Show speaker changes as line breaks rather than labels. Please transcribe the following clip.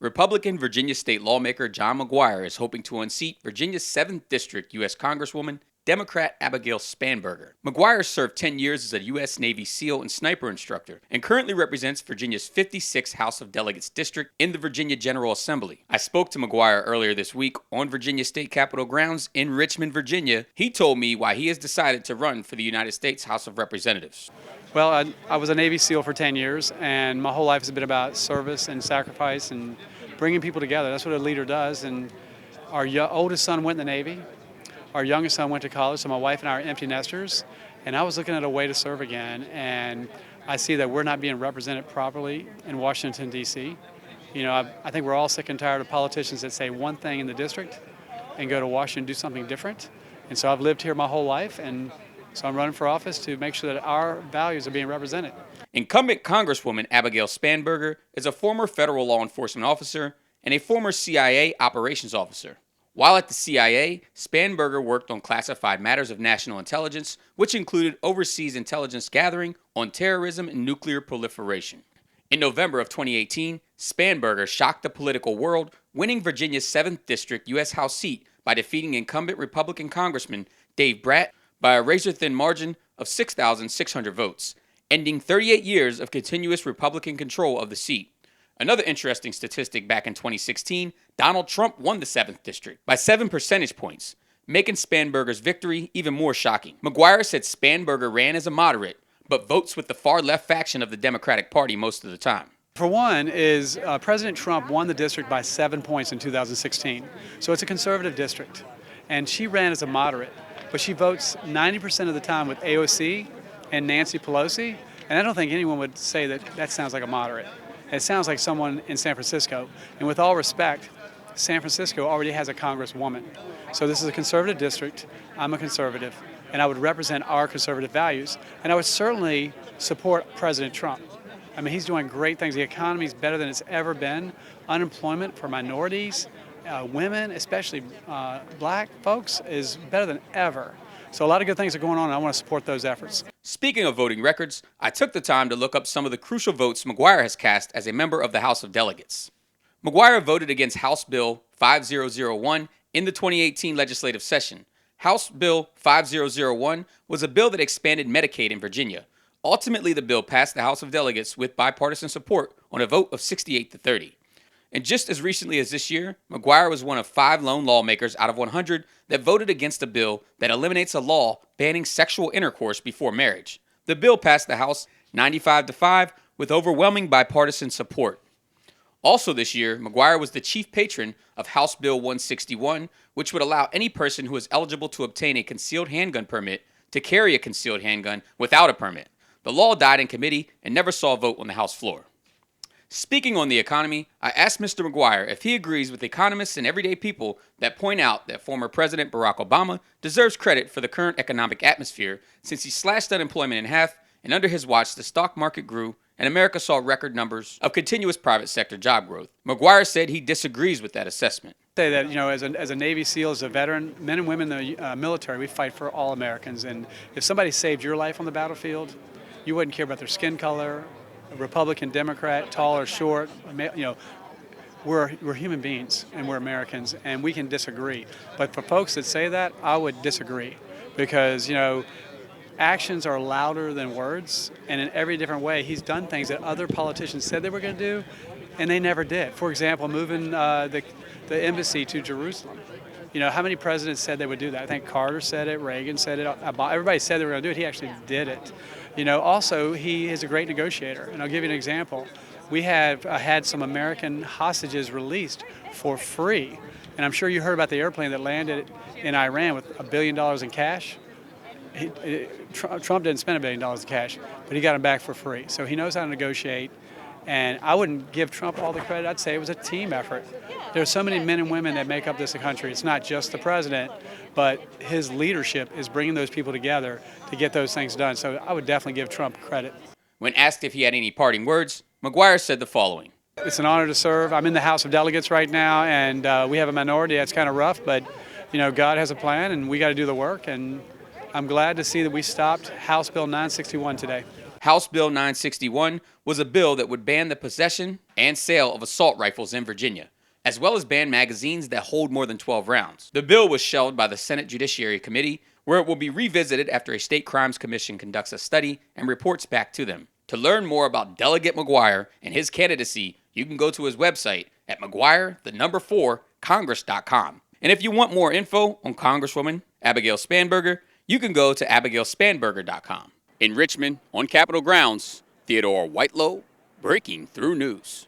Republican Virginia state lawmaker John Mcguire is hoping to unseat Virginia's 7th District U.S. Congresswoman, Democrat Abigail Spanberger. Mcguire served 10 years as a U.S. Navy SEAL and sniper instructor and currently represents Virginia's 56th House of Delegates district in the Virginia General Assembly. I spoke to Mcguire earlier this week on Virginia State Capitol grounds in Richmond, Virginia. He told me why he has decided to run for the United States House of Representatives.
Well, I was a Navy SEAL for 10 years, and my whole life has been about service and sacrifice and bringing people together. That's what a leader does. And our oldest son went in the Navy. Our youngest son went to college, so my wife and I are empty nesters. And I was looking at a way to serve again, and I see that we're not being represented properly in Washington, D.C. You know, I think we're all sick and tired of politicians that say one thing in the district and go to Washington and do something different. And so I've lived here my whole life, and so I'm running for office to make sure that our values are being represented.
Incumbent Congresswoman Abigail Spanberger is a former federal law enforcement officer and a former CIA operations officer. While at the CIA, Spanberger worked on classified matters of national intelligence, which included overseas intelligence gathering on terrorism and nuclear proliferation. In November of 2018, Spanberger shocked the political world, winning Virginia's 7th District U.S. House seat by defeating incumbent Republican Congressman Dave Bratt by a razor-thin margin of 6,600 votes, ending 38 years of continuous Republican control of the seat. Another interesting statistic back in 2016, Donald Trump won the 7th District by 7 percentage points, making Spanberger's victory even more shocking. Mcguire said Spanberger ran as a moderate, but votes with the far-left faction of the Democratic Party most of the time.
For one is President Trump won the district by 7 points in 2016. So it's a conservative district. And she ran as a moderate, but she votes 90% of the time with AOC and Nancy Pelosi. And I don't think anyone would say that that sounds like a moderate. It sounds like someone in San Francisco. And with all respect, San Francisco already has a congresswoman. So this is a conservative district. I'm a conservative, and I would represent our conservative values. And I would certainly support President Trump. I mean, he's doing great things. The economy is better than it's ever been. Unemployment for minorities, women, especially black folks, is better than ever. So a lot of good things are going on, and I want to support those efforts.
Speaking of voting records, I took the time to look up some of the crucial votes Mcguire has cast as a member of the House of Delegates. Mcguire voted against House Bill 5001 in the 2018 legislative session. House Bill 5001 was a bill that expanded Medicaid in Virginia. Ultimately, the bill passed the House of Delegates with bipartisan support on a vote of 68 to 30. And just as recently as this year, Mcguire was one of 5 lone lawmakers out of 100 that voted against a bill that eliminates a law banning sexual intercourse before marriage. The bill passed the House 95 to 5 with overwhelming bipartisan support. Also this year, Mcguire was the chief patron of House Bill 161, which would allow any person who is eligible to obtain a concealed handgun permit to carry a concealed handgun without a permit. The law died in committee and never saw a vote on the House floor. Speaking on the economy, I asked Mr. Mcguire if he agrees with economists and everyday people that point out that former President Barack Obama deserves credit for the current economic atmosphere since he slashed unemployment in half, and under his watch the stock market grew and America saw record numbers of continuous private sector job growth. Mcguire said he disagrees with that assessment.
Say that, you know, as a Navy SEAL, as a veteran, men and women in the military, we fight for all Americans. And if somebody saved your life on the battlefield, you wouldn't care about their skin color, Republican, Democrat, tall or short. You know, we're human beings and we're Americans, and we can disagree. But for folks that say that, I would disagree, because, you know, actions are louder than words, and in every different way, he's done things that other politicians said they were going to do, and they never did. For example, moving the embassy to Jerusalem. You know, how many presidents said they would do that? I think Carter said it, Reagan said it, everybody said they were going to do it. He actually did it. You know, also, he is a great negotiator, and I'll give you an example. We have had some American hostages released for free, and I'm sure you heard about the airplane that landed in Iran with $1 billion in cash. Trump didn't spend $1 billion in cash, but he got them back for free. So he knows how to negotiate, and I wouldn't give Trump all the credit. I'd say it was a team effort. There are so many men and women that make up this country. It's not just the president, but his leadership is bringing those people together to get those things done. So I would definitely give Trump credit.
When asked if he had any parting words, Mcguire said the following.
It's an honor to serve. I'm in the House of Delegates right now, and we have a minority that's kind of rough, but, you know, God has a plan, and we got to do the work, and I'm glad to see that we stopped House Bill 961 today.
House Bill 961 was a bill that would ban the possession and sale of assault rifles in Virginia, as well as ban magazines that hold more than 12 rounds. The bill was shelved by the Senate Judiciary Committee, where it will be revisited after a state crimes commission conducts a study and reports back to them. To learn more about Delegate Mcguire and his candidacy, you can go to his website at Mcguire4Congress.com. And if you want more info on Congresswoman Abigail Spanberger, you can go to AbigailSpanberger.com. In Richmond, on Capitol grounds, Theodore Whitelow, breaking through news.